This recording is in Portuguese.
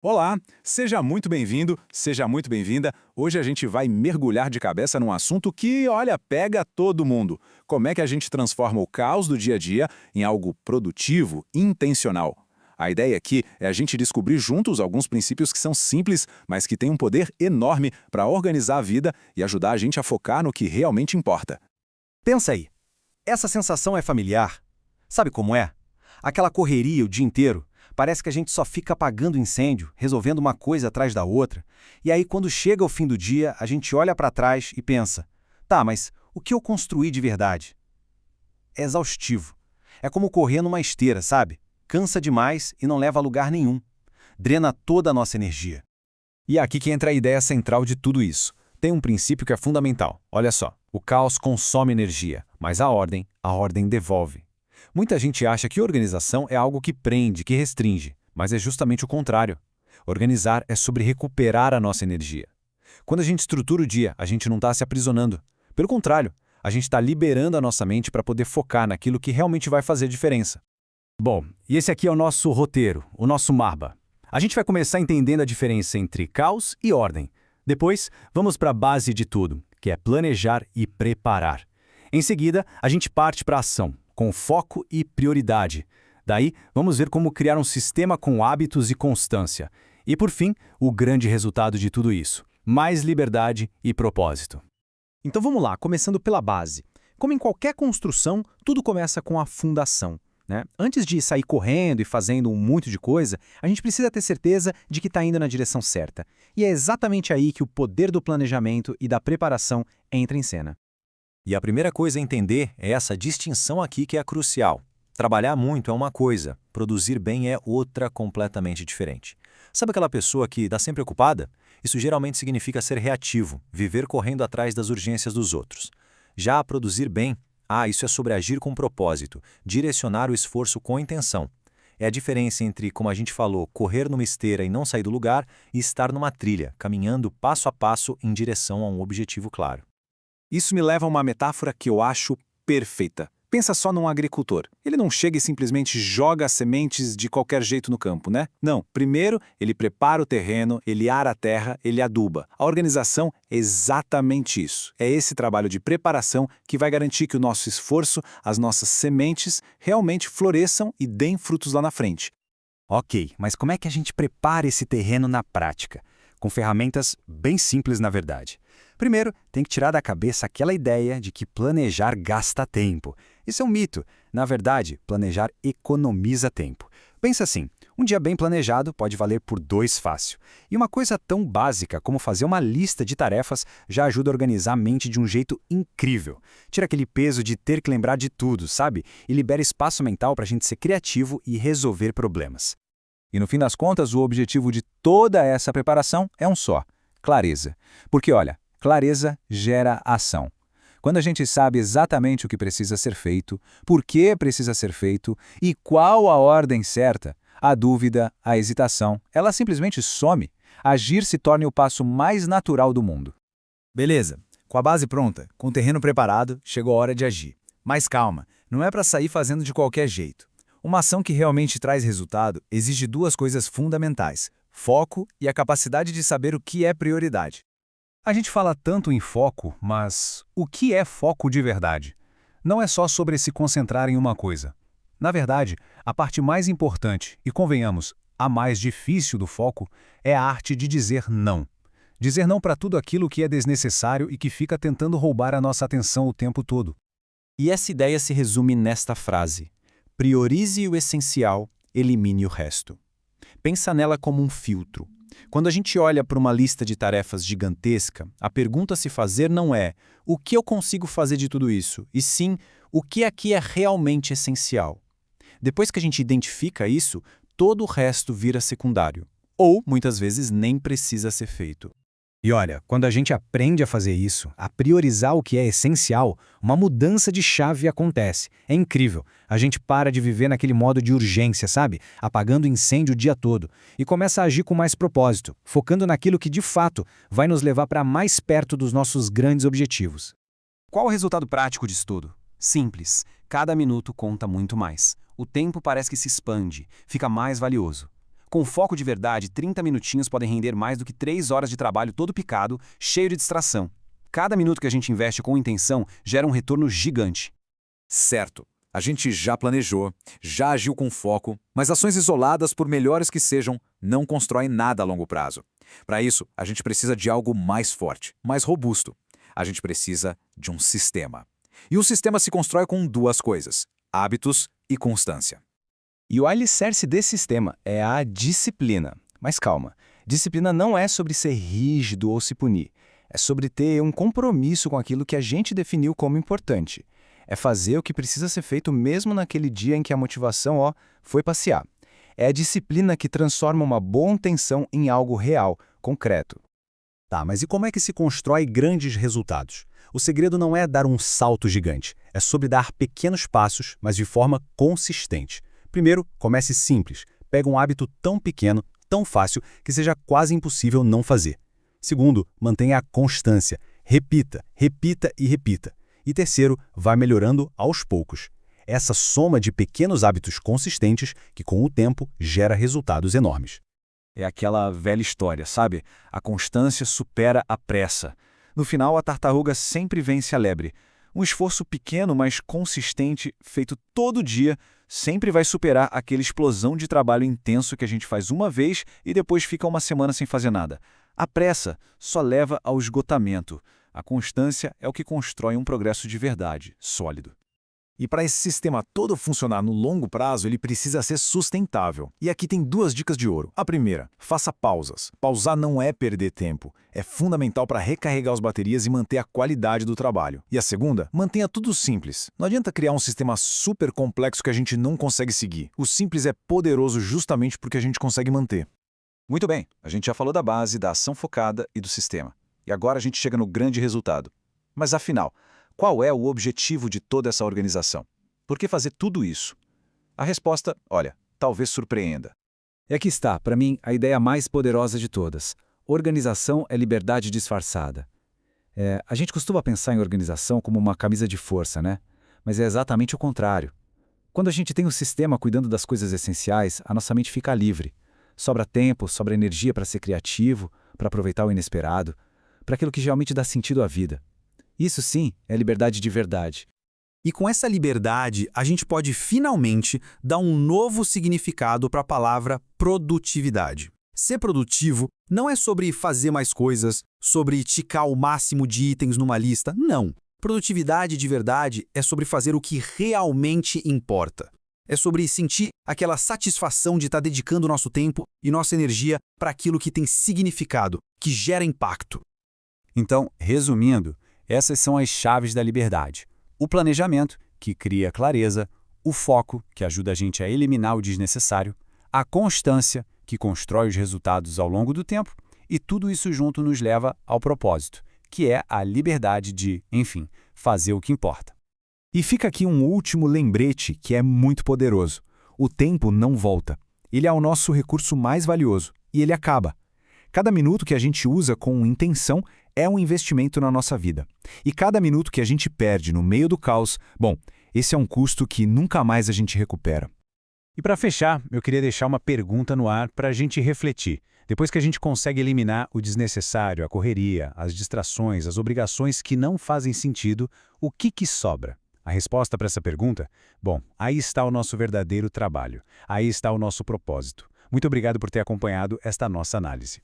Olá, seja muito bem-vindo, seja muito bem-vinda. Hoje a gente vai mergulhar de cabeça num assunto que, olha, pega todo mundo. Como é que a gente transforma o caos do dia a dia em algo produtivo, intencional? A ideia aqui é a gente descobrir juntos alguns princípios que são simples, mas que têm um poder enorme para organizar a vida e ajudar a gente a focar no que realmente importa. Pensa aí, essa sensação é familiar? Sabe como é? Aquela correria o dia inteiro. Parece que a gente só fica apagando incêndio, resolvendo uma coisa atrás da outra. E aí, quando chega o fim do dia, a gente olha para trás e pensa: tá, mas o que eu construí de verdade? É exaustivo. É como correr numa esteira, sabe? Cansa demais e não leva a lugar nenhum. Drena toda a nossa energia. E é aqui que entra a ideia central de tudo isso. Tem um princípio que é fundamental. Olha só, o caos consome energia, mas a ordem devolve. Muita gente acha que organização é algo que prende, que restringe, mas é justamente o contrário. Organizar é sobre recuperar a nossa energia. Quando a gente estrutura o dia, a gente não está se aprisionando. Pelo contrário, a gente está liberando a nossa mente para poder focar naquilo que realmente vai fazer diferença. Bom, e esse aqui é o nosso roteiro, o nosso mapa. A gente vai começar entendendo a diferença entre caos e ordem. Depois, vamos para a base de tudo, que é planejar e preparar. Em seguida, a gente parte para a ação, com foco e prioridade. Daí, vamos ver como criar um sistema com hábitos e constância. E, por fim, o grande resultado de tudo isso: mais liberdade e propósito. Então vamos lá, começando pela base. Como em qualquer construção, tudo começa com a fundação, né? Antes de sair correndo e fazendo um monte de coisa, a gente precisa ter certeza de que está indo na direção certa. E é exatamente aí que o poder do planejamento e da preparação entra em cena. E a primeira coisa a entender é essa distinção aqui que é crucial. Trabalhar muito é uma coisa, produzir bem é outra completamente diferente. Sabe aquela pessoa que está sempre ocupada? Isso geralmente significa ser reativo, viver correndo atrás das urgências dos outros. Já produzir bem, isso é sobre agir com propósito, direcionar o esforço com intenção. É a diferença entre, como a gente falou, correr numa esteira e não sair do lugar e estar numa trilha, caminhando passo a passo em direção a um objetivo claro. Isso me leva a uma metáfora que eu acho perfeita. Pensa só num agricultor. Ele não chega e simplesmente joga as sementes de qualquer jeito no campo, né? Não. Primeiro, ele prepara o terreno, ele ara a terra, ele aduba. A organização é exatamente isso. É esse trabalho de preparação que vai garantir que o nosso esforço, as nossas sementes, realmente floresçam e deem frutos lá na frente. Ok, mas como é que a gente prepara esse terreno na prática? Com ferramentas bem simples, na verdade. Primeiro, tem que tirar da cabeça aquela ideia de que planejar gasta tempo. Isso é um mito. Na verdade, planejar economiza tempo. Pensa assim, um dia bem planejado pode valer por 2 fácil. E uma coisa tão básica como fazer uma lista de tarefas já ajuda a organizar a mente de um jeito incrível. Tira aquele peso de ter que lembrar de tudo, sabe? E libera espaço mental para a gente ser criativo e resolver problemas. E no fim das contas, o objetivo de toda essa preparação é um só: clareza. Porque, olha, clareza gera ação. Quando a gente sabe exatamente o que precisa ser feito, por que precisa ser feito e qual a ordem certa, a dúvida, a hesitação, ela simplesmente some. Agir se torna o passo mais natural do mundo. Beleza, com a base pronta, com o terreno preparado, chegou a hora de agir. Mas calma, não é para sair fazendo de qualquer jeito. Uma ação que realmente traz resultado exige 2 coisas fundamentais: foco e a capacidade de saber o que é prioridade. A gente fala tanto em foco, mas o que é foco de verdade? Não é só sobre se concentrar em uma coisa. Na verdade, a parte mais importante, e convenhamos, a mais difícil do foco, é a arte de dizer não. Dizer não para tudo aquilo que é desnecessário e que fica tentando roubar a nossa atenção o tempo todo. E essa ideia se resume nesta frase: priorize o essencial, elimine o resto. Pensa nela como um filtro. Quando a gente olha para uma lista de tarefas gigantesca, a pergunta a se fazer não é o que eu consigo fazer de tudo isso, e sim o que aqui é realmente essencial. Depois que a gente identifica isso, todo o resto vira secundário. Ou, muitas vezes, nem precisa ser feito. E olha, quando a gente aprende a fazer isso, a priorizar o que é essencial, uma mudança de chave acontece. É incrível. A gente para de viver naquele modo de urgência, sabe? Apagando incêndio o dia todo. E começa a agir com mais propósito, focando naquilo que, de fato, vai nos levar para mais perto dos nossos grandes objetivos. Qual o resultado prático disso tudo? Simples. Cada minuto conta muito mais. O tempo parece que se expande, fica mais valioso. Com foco de verdade, 30 minutinhos podem render mais do que 3 horas de trabalho todo picado, cheio de distração. Cada minuto que a gente investe com intenção gera um retorno gigante. Certo. A gente já planejou, já agiu com foco, mas ações isoladas, por melhores que sejam, não constroem nada a longo prazo. Para isso, a gente precisa de algo mais forte, mais robusto. A gente precisa de um sistema. E um sistema se constrói com duas coisas: hábitos e constância. E o alicerce desse sistema é a disciplina. Mas calma, disciplina não é sobre ser rígido ou se punir. É sobre ter um compromisso com aquilo que a gente definiu como importante. É fazer o que precisa ser feito mesmo naquele dia em que a motivação, foi passear. É a disciplina que transforma uma boa intenção em algo real, concreto. Tá, mas e como é que se constrói grandes resultados? O segredo não é dar um salto gigante, é sobre dar pequenos passos, mas de forma consistente. Primeiro, comece simples. Pega um hábito tão pequeno, tão fácil, que seja quase impossível não fazer. Segundo, mantenha a constância. Repita, repita e repita. E terceiro, vai melhorando aos poucos. Essa soma de pequenos hábitos consistentes que, com o tempo, gera resultados enormes. É aquela velha história, sabe? A constância supera a pressa. No final, a tartaruga sempre vence a lebre. Um esforço pequeno, mas consistente, feito todo dia, sempre vai superar aquela explosão de trabalho intenso que a gente faz uma vez e depois fica uma semana sem fazer nada. A pressa só leva ao esgotamento. A constância é o que constrói um progresso de verdade, sólido. E para esse sistema todo funcionar no longo prazo, ele precisa ser sustentável. E aqui tem duas dicas de ouro. A primeira, faça pausas. Pausar não é perder tempo. É fundamental para recarregar as baterias e manter a qualidade do trabalho. E a segunda, mantenha tudo simples. Não adianta criar um sistema super complexo que a gente não consegue seguir. O simples é poderoso justamente porque a gente consegue manter. Muito bem, a gente já falou da base, da ação focada e do sistema. E agora a gente chega no grande resultado. Mas afinal, qual é o objetivo de toda essa organização? Por que fazer tudo isso? A resposta, olha, talvez surpreenda. E aqui está, para mim, a ideia mais poderosa de todas. Organização é liberdade disfarçada. A gente costuma pensar em organização como uma camisa de força, né? Mas é exatamente o contrário. Quando a gente tem um sistema cuidando das coisas essenciais, a nossa mente fica livre. Sobra tempo, sobra energia para ser criativo, para aproveitar o inesperado, para aquilo que realmente dá sentido à vida. Isso sim é liberdade de verdade. E com essa liberdade, a gente pode finalmente dar um novo significado para a palavra produtividade. Ser produtivo não é sobre fazer mais coisas, sobre ticar o máximo de itens numa lista. Não. Produtividade de verdade é sobre fazer o que realmente importa. É sobre sentir aquela satisfação de estar dedicando nosso tempo e nossa energia para aquilo que tem significado, que gera impacto. Então, resumindo, essas são as chaves da liberdade. O planejamento, que cria clareza, o foco, que ajuda a gente a eliminar o desnecessário, a constância, que constrói os resultados ao longo do tempo, e tudo isso junto nos leva ao propósito, que é a liberdade de, enfim, fazer o que importa. E fica aqui um último lembrete que é muito poderoso. O tempo não volta. Ele é o nosso recurso mais valioso e ele acaba. Cada minuto que a gente usa com intenção é um investimento na nossa vida. E cada minuto que a gente perde no meio do caos, bom, esse é um custo que nunca mais a gente recupera. E para fechar, eu queria deixar uma pergunta no ar para a gente refletir. Depois que a gente consegue eliminar o desnecessário, a correria, as distrações, as obrigações que não fazem sentido, o que sobra? A resposta para essa pergunta? Bom, aí está o nosso verdadeiro trabalho. Aí está o nosso propósito. Muito obrigado por ter acompanhado esta nossa análise.